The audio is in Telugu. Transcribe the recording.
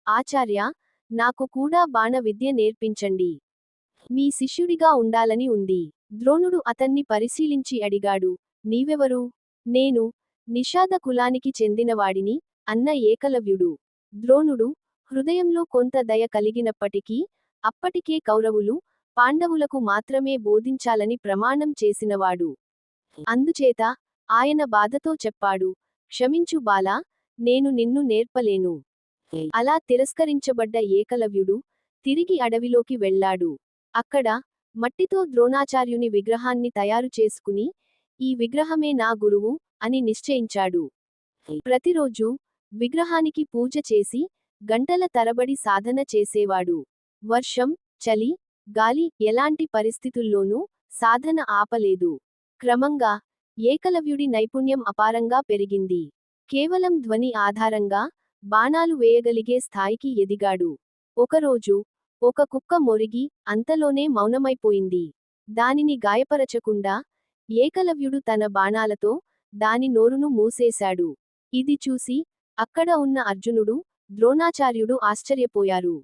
ఆచార్య, నాకు కూడా బాణ విద్య నేర్పించండి. మీ శిష్యుడిగా ఉండాలని ఉంది. ద్రోణుడు అతన్ని పరిశీలించి అడిగాడు. నీవెవరు? నేను నిషాద కులానికి చెందినవాడిని, అన్న ఏకలవ్యుడు. ద్రోణుడు హృదయంలో కొంత దయ కలిగినప్పటికీ, అప్పటికే కౌరవులు, పాండవులకు మాత్రమే బోధించాలని ప్రమాణం చేసినవాడు. అందుచేత ఆయన బాధతో చెప్పాడు, క్షమించు బాలా, నేను నిన్ను నేర్పలేను. అలా తిరస్కరించబడ్డ ఏకలవ్యుడు తిరిగి అడవిలోకి వెళ్ళాడు. అక్కడ మట్టితో ద్రోణాచార్యుని విగ్రహాన్ని తయారు చేసుకుని, ఈ విగ్రహమే నా గురువు అని నిశ్చయించాడు. ప్రతిరోజూ విగ్రహానికి పూజ చేసి గంటల తరబడి సాధన చేసేవాడు. వర్షం, చలి, గాలి ఎలాంటి పరిస్థితుల్లోనూ సాధన ఆపలేదు. క్రమంగా ఏకలవ్యుడి నైపుణ్యం అపారంగా పెరిగింది. కేవలం ధ్వని ఆధారంగా బాణాలు వేయగలిగే స్థాయికి ఎదిగాడు. ఒకరోజు ఒక కుక్క మొరిగి అంతలోనే మౌనమైపోయింది. దానిని గాయపరచకుండా ఏకలవ్యుడు తన బాణాలతో దాని నోరును మూసేశాడు. ఇది చూసి అక్కడ ఉన్న అర్జునుడు, ద్రోణాచార్యుడు ఆశ్చర్యపోయారు.